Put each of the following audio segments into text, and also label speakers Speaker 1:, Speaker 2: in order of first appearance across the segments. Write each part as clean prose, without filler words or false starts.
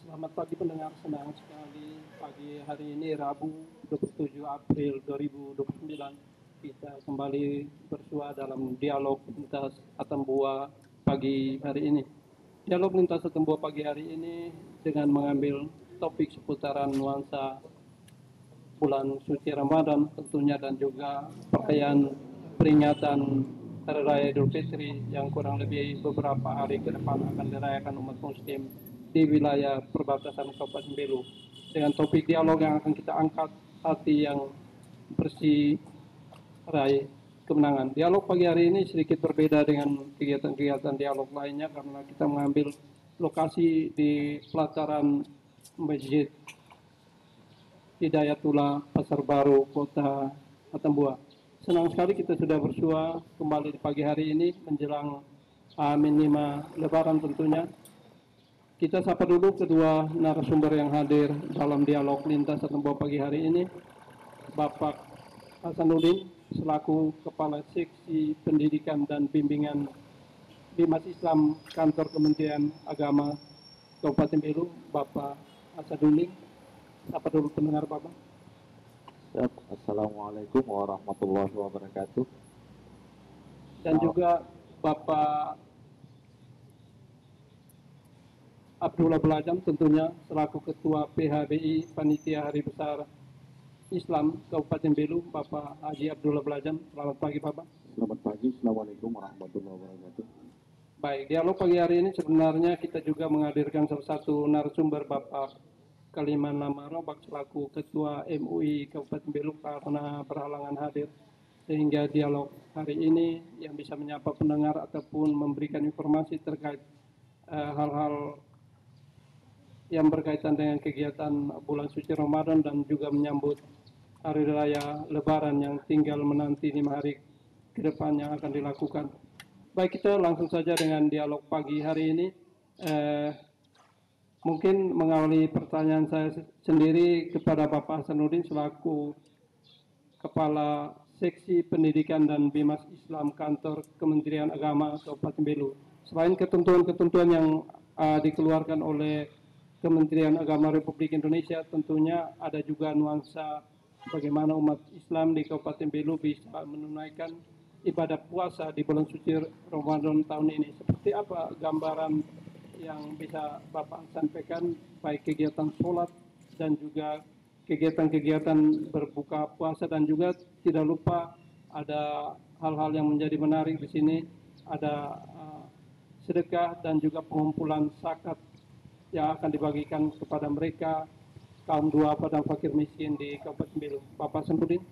Speaker 1: Selamat pagi pendengar, senang sekali pagi hari ini Rabu 27 April 2029 kita kembali bersua dalam dialog lintas Atambua pagi hari ini. Dialog lintas Atambua pagi hari ini dengan mengambil topik seputaran nuansa bulan suci Ramadan tentunya dan juga perayaan peringatan Hari Raya Idul Fitri yang kurang lebih beberapa hari ke depan akan dirayakan umat muslim di wilayah perbatasan Kabupaten Belu. Dengan topik dialog yang akan kita angkat, hati yang bersih raih kemenangan. Dialog pagi hari ini sedikit berbeda dengan kegiatan-kegiatan dialog lainnya karena kita mengambil lokasi di pelataran Masjid Hidayatullah Pasar Baru Kota Atambua. Senang sekali kita sudah bersua kembali di pagi hari ini menjelang Amin 5 Lebaran tentunya. Kita sapa dulu kedua narasumber yang hadir dalam dialog lintas Atambua pagi hari ini. Bapak Hasanuddin selaku Kepala Seksi Pendidikan dan Bimbingan Bimas Islam Kantor Kementerian Agama Kabupaten Belu, Bapak Hasanuddin. Sapa dulu pendengar Bapak.
Speaker 2: Assalamualaikum warahmatullahi wabarakatuh.
Speaker 1: Dan juga Bapak Abdullah Belajam tentunya selaku Ketua PHBI Panitia Hari Besar Islam Kabupaten Belu, Bapak Haji Abdullah Belajam. Selamat pagi Bapak.
Speaker 2: Selamat pagi, Assalamualaikum warahmatullahi wabarakatuh.
Speaker 1: Baik, dialog pagi hari ini sebenarnya kita juga menghadirkan salah satu narasumber Bapak Kaliman Lamarobak selaku Ketua MUI Kabupaten Belu karena berhalangan hadir. Sehingga dialog hari ini yang bisa menyapa pendengar ataupun memberikan informasi terkait hal-hal yang berkaitan dengan kegiatan bulan suci Ramadan dan juga menyambut hari raya Lebaran yang tinggal menanti 5 hari ke depan yang akan dilakukan. Baik, kita langsung saja dengan dialog pagi hari ini. Mungkin mengawali pertanyaan saya sendiri kepada Bapak Hasanuddin selaku Kepala Seksi Pendidikan dan Bimas Islam Kantor Kementerian Agama Kabupaten Belu. Selain ketentuan-ketentuan yang dikeluarkan oleh Kementerian Agama Republik Indonesia, tentunya ada juga nuansa bagaimana umat Islam di Kabupaten Belu bisa menunaikan ibadah puasa di bulan suci Ramadan tahun ini. Seperti apa gambaran yang bisa Bapak sampaikan, baik kegiatan sholat dan juga kegiatan-kegiatan berbuka puasa, dan juga tidak lupa ada hal-hal yang menjadi menarik di sini, ada sedekah dan juga pengumpulan zakat yang akan dibagikan kepada mereka kaum duafa dan fakir miskin di Kabupaten Belu. Bapak Hasanuddin.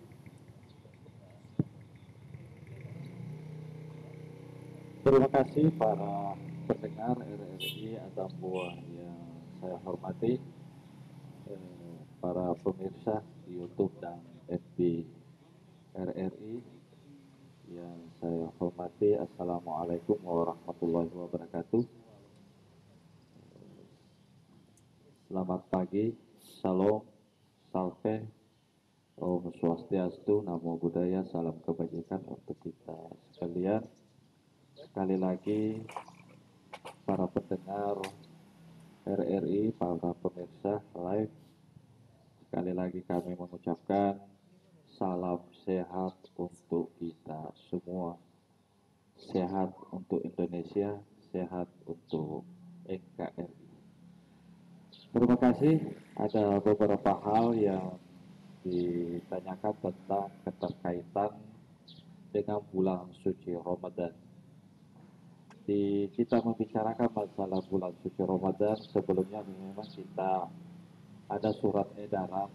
Speaker 2: Terima kasih para pendengar RRI Atambua yang saya hormati, para pemirsa di YouTube dan FB RRI yang saya hormati. Assalamualaikum warahmatullahi wabarakatuh. Selamat pagi, Shalom, Salve, Om Swastiastu, Namo Buddhaya, salam kebajikan untuk kita sekalian. Sekali lagi, para pendengar RRI, para pemirsa live, sekali lagi kami mengucapkan salam sehat untuk kita semua. Sehat untuk Indonesia, sehat untuk NKRI. Terima kasih. Ada beberapa hal yang ditanyakan tentang keterkaitan dengan bulan suci Ramadan. Kita membicarakan masalah bulan suci Ramadan, sebelumnya memang kita ada surat edaran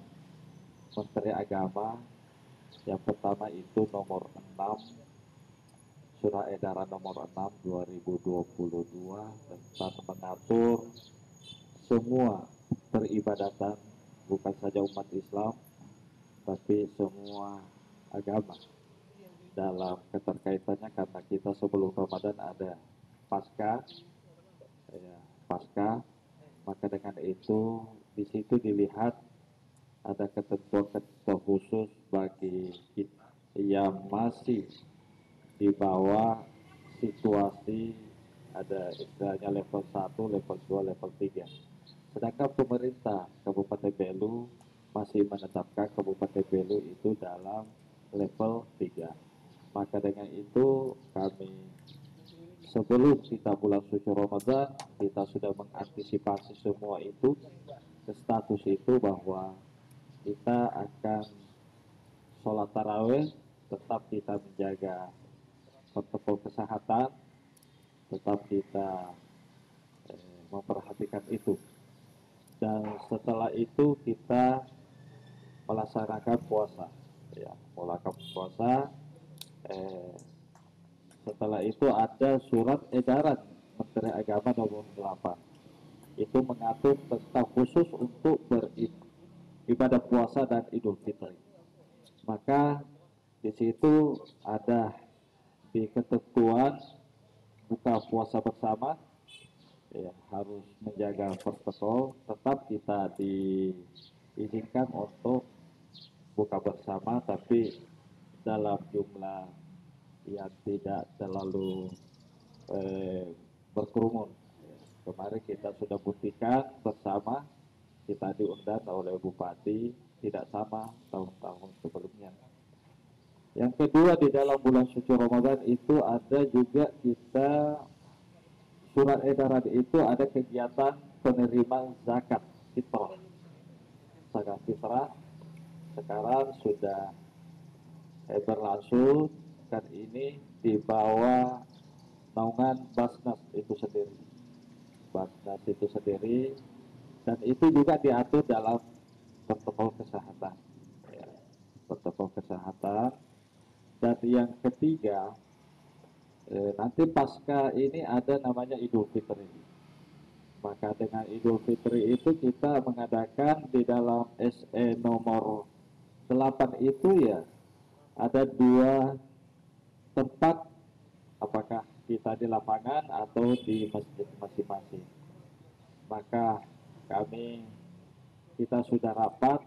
Speaker 2: Menteri Agama. Yang pertama itu nomor 6, surat edaran nomor 6 2022 tentang mengatur semua peribadatan, bukan saja umat Islam tapi semua agama dalam keterkaitannya, karena kita sebelum Ramadan ada pasca, maka dengan itu di situ dilihat ada ketentuan-ketentuan khusus bagi kita yang masih di bawah situasi, ada istilahnya level 1, level 2, level 3. Sedangkan sedangkan pemerintah Kabupaten Belu masih menetapkan Kabupaten Belu itu dalam level 3. Maka dengan itu kami sebelum kita bulan suci Ramadan, kita sudah mengantisipasi semua itu ke status itu bahwa kita akan sholat tarawih, tetap kita menjaga protokol kesehatan, tetap kita memperhatikan itu. Dan setelah itu kita melaksanakan puasa, ya, melakukan puasa. Setelah itu ada surat edaran Menteri Agama nomor 8. Itu mengatur tentang khusus untuk beribadah puasa dan Idul Fitri. Maka di situ ada di ketentuan buka puasa bersama, ya, harus menjaga protokol, tetap kita diizinkan untuk buka bersama, tapi dalam jumlah yang tidak terlalu berkerumun. Kemarin kita sudah buktikan bersama, kita diundang oleh Bupati, tidak sama tahun-tahun sebelumnya. Yang kedua, di dalam bulan suci Ramadan itu ada juga kita surat edaran itu ada kegiatan penerimaan zakat fitrah. Zakat fitrah sekarang sudah berlangsung, dan ini di bawah naungan Basnas itu sendiri. Basnas itu sendiri, dan itu juga diatur dalam protokol kesehatan. Ya, protokol kesehatan. Dan yang ketiga, nanti pasca ini ada namanya Idul Fitri. Maka dengan Idul Fitri itu kita mengadakan di dalam SE nomor 8 itu, ya, ada 2 tempat, apakah kita di lapangan atau di masjid masing-masing. Maka kita sudah rapat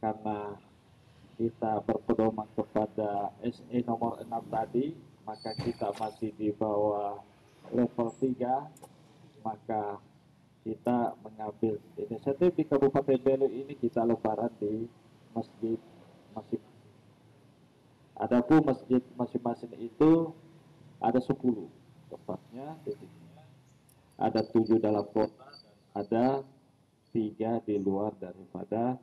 Speaker 2: karena kita berpedoman kepada SE nomor 6 tadi, maka kita masih di bawah level 3, maka kita mengambil inisiatif di Kabupaten Belu ini, kita lebaran di masjid masing. Adapun masjid masing-masing itu ada 10 tepatnya, ada 7 dalam kota, ada 3 di luar daripada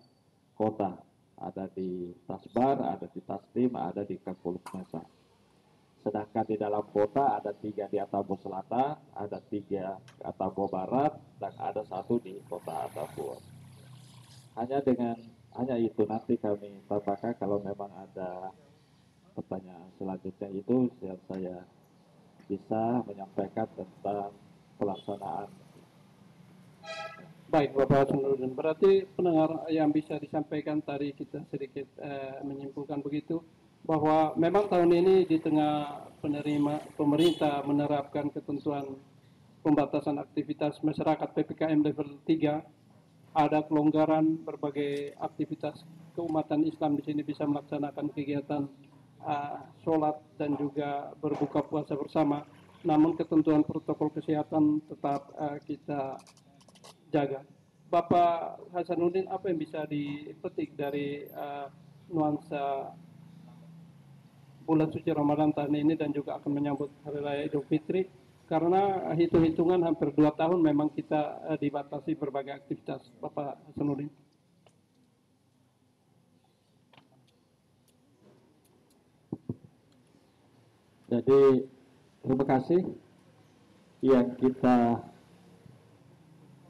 Speaker 2: kota, ada di Tasbar, ada di Taslim, ada di Kapoluk Mesa. Sedangkan di dalam kota ada 3 di Atambua Selatan, ada 3 di Atambua Barat, dan ada 1 di kota Atambua. Hanya itu, nanti kami tambahkan kalau memang ada pertanyaan selanjutnya itu saya bisa menyampaikan tentang pelaksanaan.
Speaker 1: Baik, Bapak Hasanuddin. Berarti pendengar yang bisa disampaikan tadi kita sedikit menyimpulkan begitu, bahwa memang tahun ini di tengah pemerintah menerapkan ketentuan pembatasan aktivitas masyarakat PPKM level 3, ada kelonggaran berbagai aktivitas keumatan Islam di sini bisa melaksanakan kegiatan sholat dan juga berbuka puasa bersama, namun ketentuan protokol kesehatan tetap kita jaga. Bapak Hasanuddin, apa yang bisa dipetik dari nuansa bulan suci Ramadan tahun ini dan juga akan menyambut Hari Raya Idul Fitri? Karena hitung-hitungan hampir 2 tahun memang kita dibatasi berbagai aktivitas. Bapak Hasanuddin.
Speaker 2: Jadi terima kasih yang kita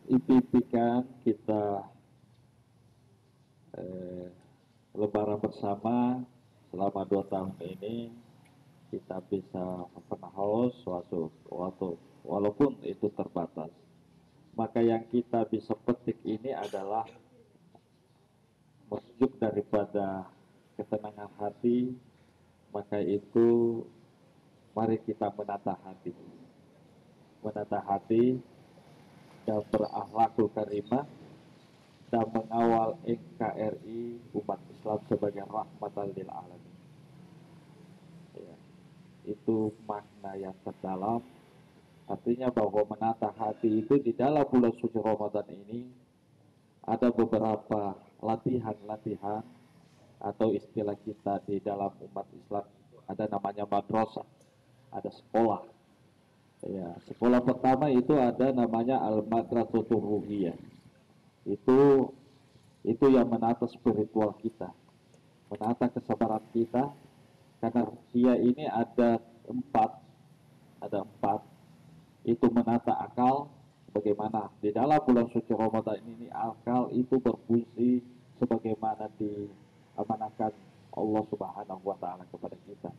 Speaker 2: impikan, kita lebaran bersama selama 2 tahun ini, kita bisa haus walaupun itu terbatas. Maka yang kita bisa petik ini adalah merujuk daripada ketenangan hati. Maka itu mari kita menata hati dan berakhlakul karimah dan mengawal NKRI umat Islam sebagai rahmatan lil alamin. Ya, itu makna yang terdalam Artinya bahwa menata hati itu di dalam bulan suci Ramadan ini ada beberapa latihan-latihan atau istilah kita di dalam umat Islam ada namanya madrasah, ada sekolah. Ya, sekolah pertama itu ada namanya al-madrasatul ruhiyah. Itu yang menata spiritual kita, menata kesabaran kita, karena ruhiyah ini ada empat. Itu menata akal, bagaimana di dalam bulan suci Ramadan ini akal itu berfungsi sebagaimana diamanahkan Allah Subhanahu wa taala kepada kita.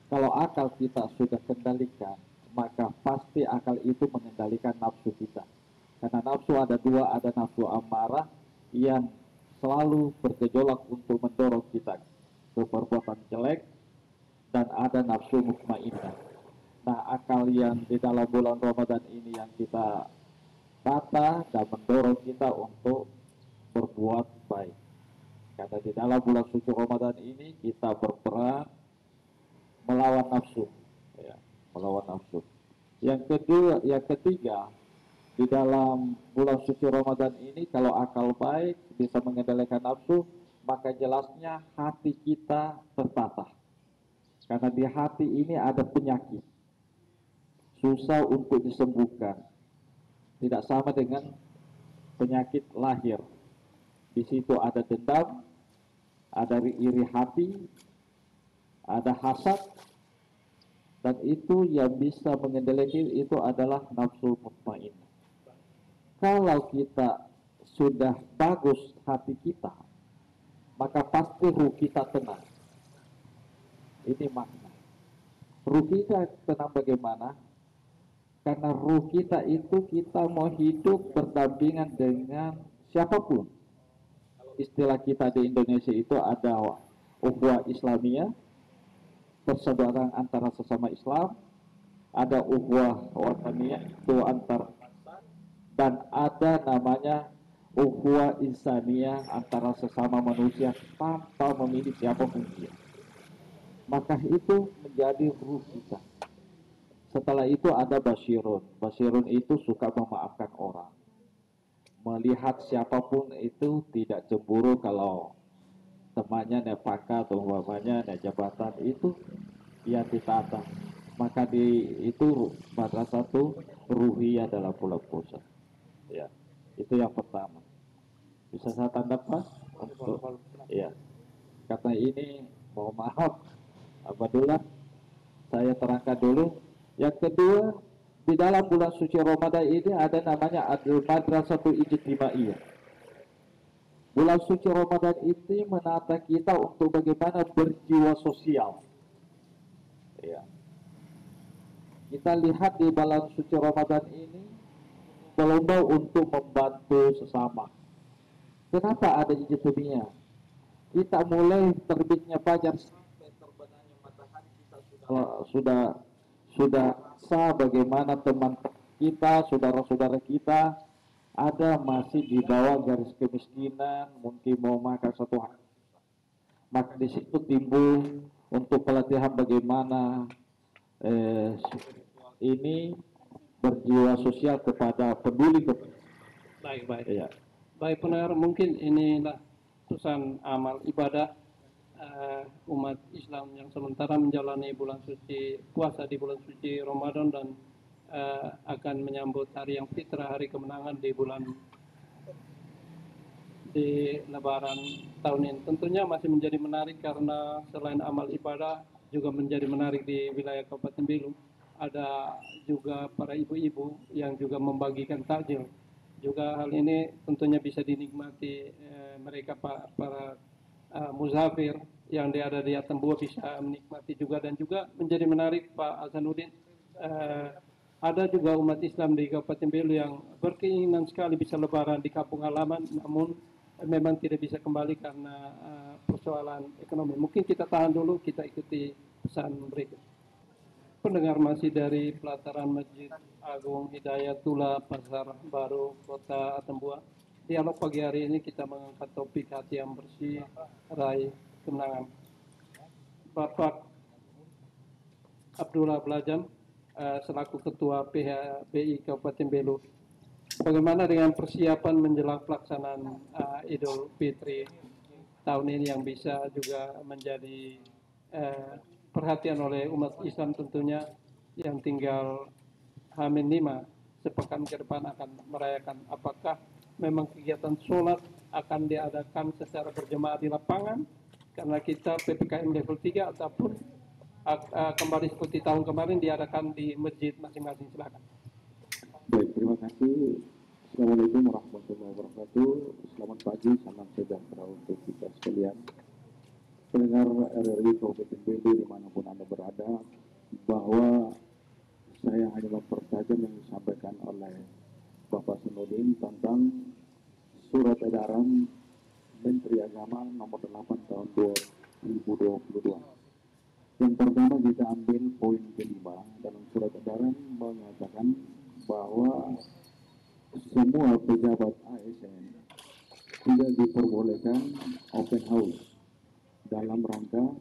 Speaker 2: Kalau akal kita sudah kendalikan, maka pasti akal itu mengendalikan nafsu kita. Karena nafsu ada dua, ada nafsu amarah yang selalu bergejolak untuk mendorong kita ke perbuatan jelek, dan ada nafsu mutmainnah. Nah, akal yang di dalam bulan Ramadan ini yang kita tata dan mendorong kita untuk berbuat baik. Karena di dalam bulan suci Ramadan ini kita berperang melawan nafsu, ya, melawan nafsu. Yang ketiga, di dalam bulan suci Ramadan ini kalau akal baik bisa mengendalikan nafsu, maka jelasnya hati kita tertata. Karena di hati ini ada penyakit, susah untuk disembuhkan. Tidak sama dengan penyakit lahir. Di situ ada dendam, ada iri hati, ada hasad, dan itu yang bisa mengendalikan itu adalah nafsu mutmainnah. Kalau kita sudah bagus hati kita, maka pasti ruh kita tenang. Ini makna. Ruh kita tenang bagaimana? Karena ruh kita itu kita mau hidup berdampingan dengan siapapun. Istilah kita di Indonesia itu ada ukhuwah Islamiyah, persaudaraan antara sesama Islam, ada ukhuwah wataniyah itu antar, dan ada namanya ukhuwah insaniyah antara sesama manusia tanpa memilih siapapun dia. Maka itu menjadi ruh kita. Setelah itu ada basyirun. Basyirun itu suka memaafkan orang. Melihat siapapun itu tidak cemburu kalau temannya nepaka atau umpamanya naik jabatan, itu yang ditata. Maka itu madrasah satu ruhiyah dalam bulan puasa. Ya, itu yang pertama. Bisa saya tanggapan? Ya, kata ini mohon maaf, apabila saya terangkan dulu. Yang kedua, di dalam bulan suci Ramadan ini ada namanya al-madrasatul ijtimaiyah. Bulan suci Ramadan ini menata kita untuk bagaimana berjiwa sosial. Ya. Kita lihat di bulan suci Ramadan ini berlomba untuk membantu sesama. Kenapa ada ijtimaiyah? Kita mulai terbitnya fajar sampai terbenamnya matahari kita sudah sah bagaimana teman kita, saudara-saudara kita ada masih di bawah garis kemiskinan, mungkin mau makan satu hari. Maka di situ timbul untuk pelatihan bagaimana ini berjiwa sosial kepada peduli.
Speaker 1: Baik, baik.
Speaker 2: Ya.
Speaker 1: Baik pendengar, mungkin inilah pesan amal ibadah umat Islam yang sementara menjalani bulan suci puasa di bulan suci Ramadan dan akan menyambut hari yang fitrah, hari kemenangan di Lebaran tahun ini. Tentunya masih menjadi menarik karena selain amal ibadah juga menjadi menarik di wilayah Kabupaten Belu. Ada juga para ibu-ibu yang juga membagikan takjil. Juga hal ini tentunya bisa dinikmati mereka para musafir yang ada di Atambua bisa menikmati juga, dan juga menjadi menarik Pak Hasanuddin. Ada juga umat Islam di Kabupaten Belu yang berkeinginan sekali bisa lebaran di kampung halaman, namun memang tidak bisa kembali karena persoalan ekonomi. Mungkin kita tahan dulu, kita ikuti pesan berikut. Pendengar masih dari pelataran Masjid Agung Hidayatullah Pasar Baru Kota Atambua. Dialog pagi hari ini kita mengangkat topik hati yang bersih, raih kemenangan. Bapak Abdullah Blajam, selaku Ketua PHBI Kabupaten Belu. Bagaimana dengan persiapan menjelang pelaksanaan Idul Fitri tahun ini yang bisa juga menjadi perhatian oleh umat Islam tentunya yang tinggal H-5 sepekan ke depan akan merayakan. Apakah memang kegiatan sholat akan diadakan secara berjemaah di lapangan karena kita PPKM level 3 ataupun kembali seperti tahun kemarin diadakan di masjid masing-masing? Silakan.
Speaker 3: Baik, terima kasih. Assalamualaikum warahmatullahi wabarakatuh. Selamat pagi, salam sejahtera untuk kita sekalian. Pendengar RRI Kabupaten Belu dimanapun Anda berada, bahwa saya hanya mempertajam yang disampaikan oleh Bapak Senudin tentang surat edaran Menteri Agama nomor 8 tahun 2022. Yang pertama kita ambil poin kelima dalam surat edaran mengatakan bahwa semua pejabat ASN tidak diperbolehkan open house dalam rangka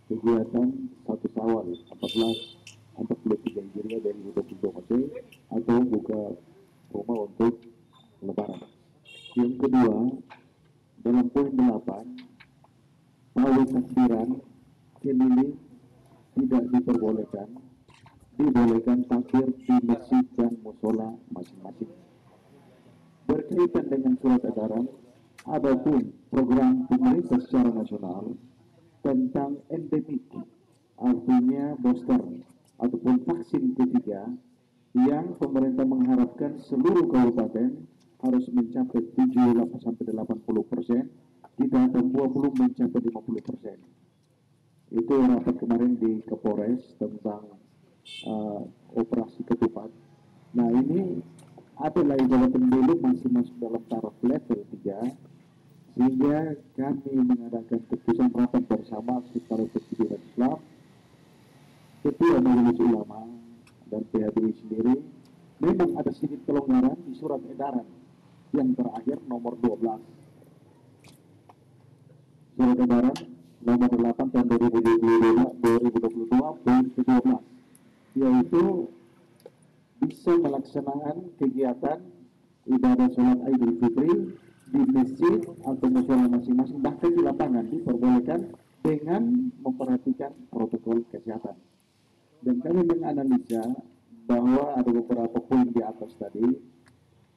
Speaker 3: kegiatan 1 Syawal 1443 Hijriah dari 2022 atau buka rumah untuk Lebaran. Yang kedua, dalam poin 8, pawai takbiran keliling tidak diperbolehkan, dibolehkan takbir di masjid dan musola masing-masing. Berkaitan dengan surat edaran, adapun program pemerintah secara nasional tentang endemik, artinya booster ataupun vaksin ketiga, yang pemerintah mengharapkan seluruh kabupaten harus mencapai 70-80%, kita Papua belum mencapai 50%. Itu rapat kemarin di Kapolres tentang operasi ketupat. Nah ini adalah Kabupaten Belu masih masuk dalam taraf level 3, sehingga kami mengadakan keputusan rapat bersama sekitar Persatuan Islam, Ketua Majelis Ulama dan PHBI sendiri. Memang ada sedikit kelonggaran di surat edaran yang terakhir nomor 12. Surat edaran nomor 8 tahun 2022 poin ke-12, yaitu bisa melaksanakan kegiatan ibadah sholat Idul Fitri di masjid atau musola masing-masing, bahkan di lapangan diperbolehkan dengan memperhatikan protokol kesehatan. Dan kami menganalisa bahwa ada beberapa poin di atas tadi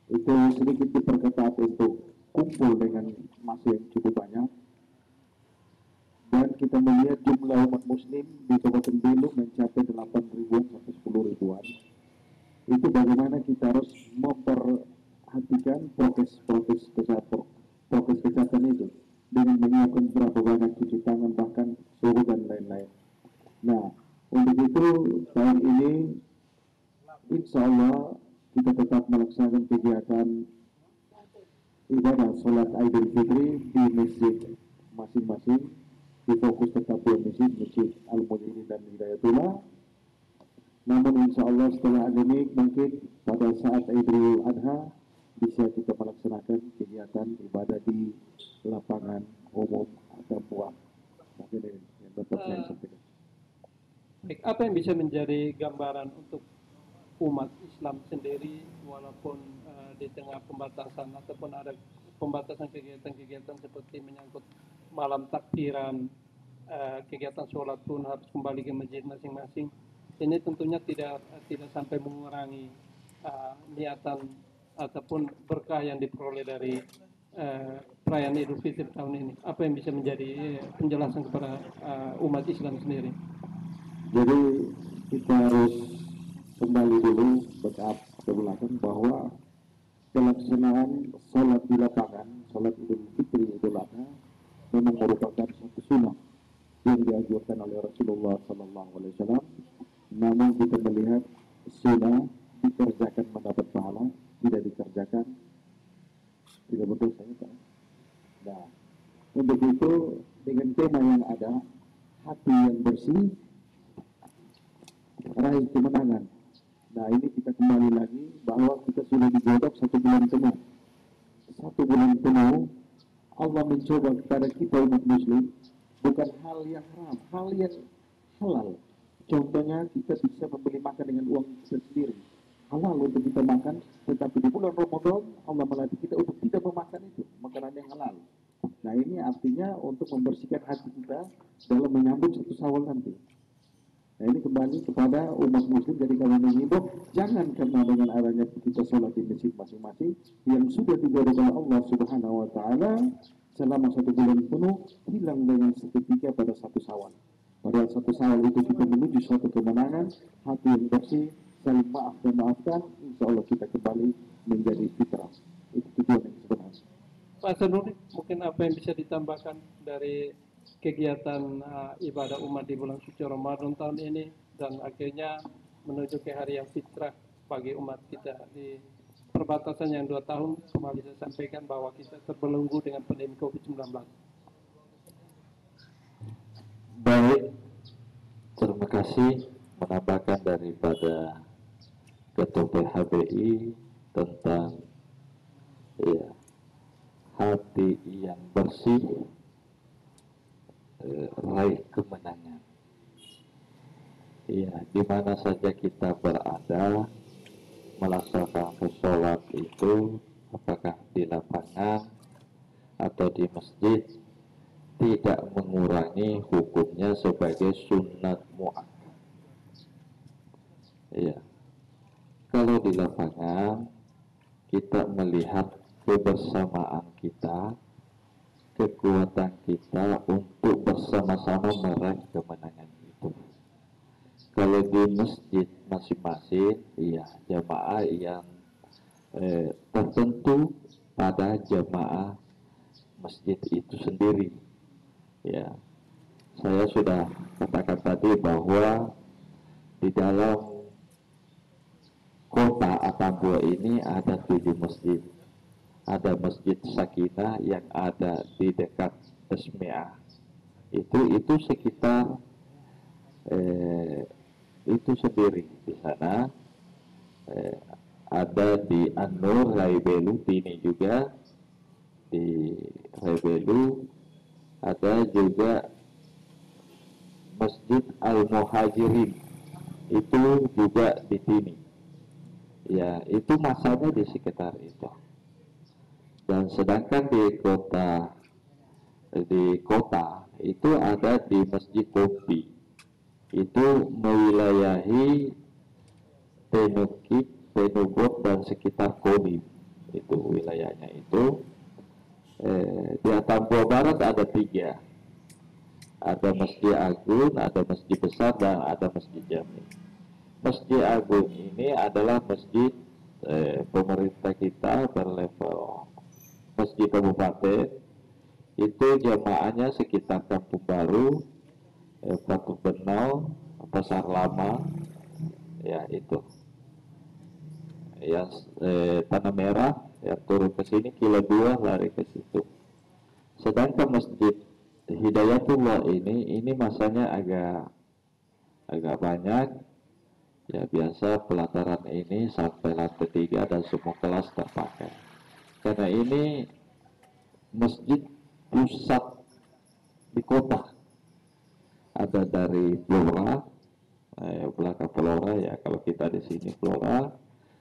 Speaker 3: itu sedikit diperketat untuk kumpul dengan masa yang cukup banyak. Dan kita melihat jumlah umat muslim di Kabupaten Belu mencapai 8.000-an sampai 10.000-an. Itu bagaimana kita harus memperhatikan prokes kesehatan itu dengan menyiapkan berapa banyak cuci tangan, bahkan suhu dan lain-lain. Nah, untuk itu tahun ini insya Allah kita tetap melaksanakan kegiatan ibadah sholat Idul Fitri di masjid masing-masing. Difokus tetap di masjid Al-Mujahidin dan Hidayatullah. Namun insya Allah setelah endemik mungkin pada saat Idul Adha bisa kita melaksanakan kegiatan ibadah di lapangan umum atau buah. Mungkin ini yang dapat saya sampaikan.
Speaker 1: Baik, apa yang bisa menjadi gambaran untuk umat Islam sendiri walaupun di tengah pembatasan ataupun ada pembatasan kegiatan-kegiatan seperti menyangkut malam takbiran, kegiatan sholat pun harus kembali ke masjid masing-masing. Ini tentunya tidak sampai mengurangi niatan ataupun berkah yang diperoleh dari perayaan Idul Fitri tahun ini. Apa yang bisa menjadi penjelasan kepada umat Islam sendiri?
Speaker 3: Jadi kita harus kembali dulu backup ke belakang bahwa pelaksanaan sholat di lapangan, sholat Idul Fitri Idul Adha memang merupakan satu sunnah yang dianjurkan oleh Rasulullah SAW. Namun kita melihat sunnah dikerjakan mendapat pahala, tidak dikerjakan tidak berdosa. Nah, untuk itu dengan tema yang ada, hati yang bersih, raih kemenangan. Nah ini kita kembali lagi bahwa kita sudah digodok 1 bulan penuh. 1 bulan penuh Allah mencoba kepada kita umat muslim bukan hal yang haram, hal yang halal. Contohnya kita bisa membeli makan dengan uang kita sendiri. Halal untuk kita makan, tetapi di bulan Ramadan Allah melatih kita untuk tidak memakan itu, makanan yang halal. Nah ini artinya untuk membersihkan hati kita dalam menyambut satu Syawal nanti. Nah ini kembali kepada umat muslim, jadi kami mengimbau jangan karena dengan adanya kita sholat di masjid masing-masing yang sudah dijaga oleh Allah Subhanahu wa Ta'ala selama 1 bulan penuh hilang dengan seketika pada 1 Syawal. Padahal 1 Syawal itu kita menuju suatu kemenangan, hati yang bersih, saling maaf dan maafkan, insya Allah kita kembali menjadi fitrah. Itu tujuan yang sebenarnya.
Speaker 1: Pak Hasanuddin, mungkin apa yang bisa ditambahkan dari kegiatan ibadah umat di bulan suci Ramadan tahun ini dan akhirnya menuju ke hari yang fitrah bagi umat kita di perbatasan yang 2 tahun kembali saya sampaikan bahwa kita terbelenggu dengan pandemi COVID-19.
Speaker 2: Baik, terima kasih menambahkan daripada Ketua PHBI tentang hati yang bersih, raih kemenangan. Ya, di mana saja kita berada, melaksanakan sholat itu, apakah di lapangan atau di masjid, tidak mengurangi hukumnya sebagai sunat muakkad. Ya, kalau di lapangan kita melihat kebersamaan kita, kekuatan kita untuk bersama-sama meraih kemenangan itu. Kalau di masjid masing-masing, ya jamaah yang tertentu pada jamaah masjid itu sendiri. Ya, saya sudah katakan tadi bahwa di dalam kota Atambua ini ada 7 masjid. Ada Masjid Sakinah yang ada di dekat Esmiah. Itu sekitar itu sendiri di sana. Ada di An-Nur, Raibelu, Tini juga di Raibelu. Ada juga Masjid Al-Muhajirin, itu juga di Tini. Ya, itu masanya di sekitar itu. Dan sedangkan di kota itu ada di Masjid Kopi, itu mewilayahi Tenukik, Tenubot dan sekitar Kodim, itu wilayahnya itu. Di Atambua Barat ada 3, ada Masjid Agung, ada Masjid Besar, dan ada Masjid Jami. Masjid Agung ini adalah masjid pemerintah kita berlevel masjid kabupaten. Itu jamaahnya sekitar Kampung Baru, Batu Benau, Pasar Lama, ya itu. Yang Tanah Merah, yang turun ke sini kilo 2 lari ke situ. Sedangkan Masjid Hidayatullah ini masanya agak banyak. Ya biasa pelataran ini sampai lantai 3 dan semua kelas terpakai. Karena ini masjid pusat di kota. Ada dari Flora, belakang Flora ya, kalau kita di sini Flora.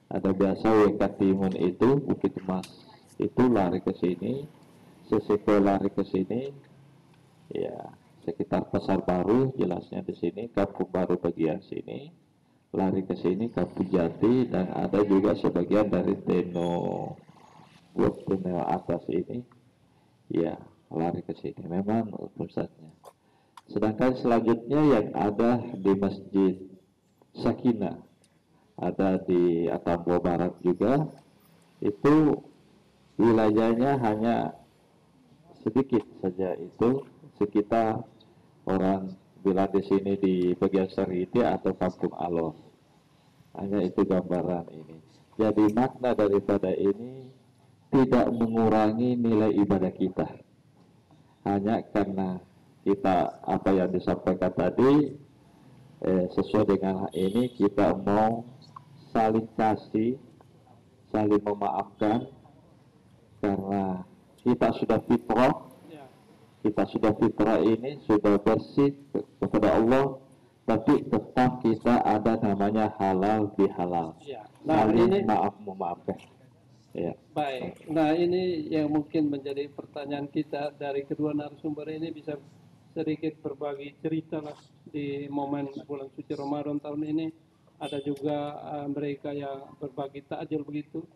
Speaker 2: Ada biasa WK Timun itu, Bukit Emas itu lari ke sini, Seseko lari ke sini, ya sekitar Pasar Baru jelasnya di sini, Kampung Baru bagian sini, lari ke sini Kampung Jati, dan ada juga sebagian dari Teno atas ini, ya lari ke sini. Memang pusatnya. Sedangkan selanjutnya yang ada di Masjid Sakinah, ada di Atambua Barat juga, itu wilayahnya hanya sedikit saja, itu sekitar orang bilang di sini di bagian Seriti atau Kampung Alor. Hanya itu gambaran ini. Jadi makna daripada ini tidak mengurangi nilai ibadah kita. Hanya karena kita apa yang disampaikan tadi sesuai dengan ini, kita mau saling kasih, saling memaafkan, karena kita sudah fitrah, kita sudah fitrah ini sudah bersih kepada Allah, tapi tetap kita ada namanya halal bihalal.
Speaker 1: Ya. Nah,
Speaker 2: saling
Speaker 1: ini
Speaker 2: memaafkan. Ya.
Speaker 1: baik. Nah, ini yang mungkin menjadi pertanyaan kita dari kedua narasumber ini, bisa sedikit berbagi cerita lah di momen bulan suci Ramadan tahun ini. Ada juga mereka yang berbagi takjil begitu.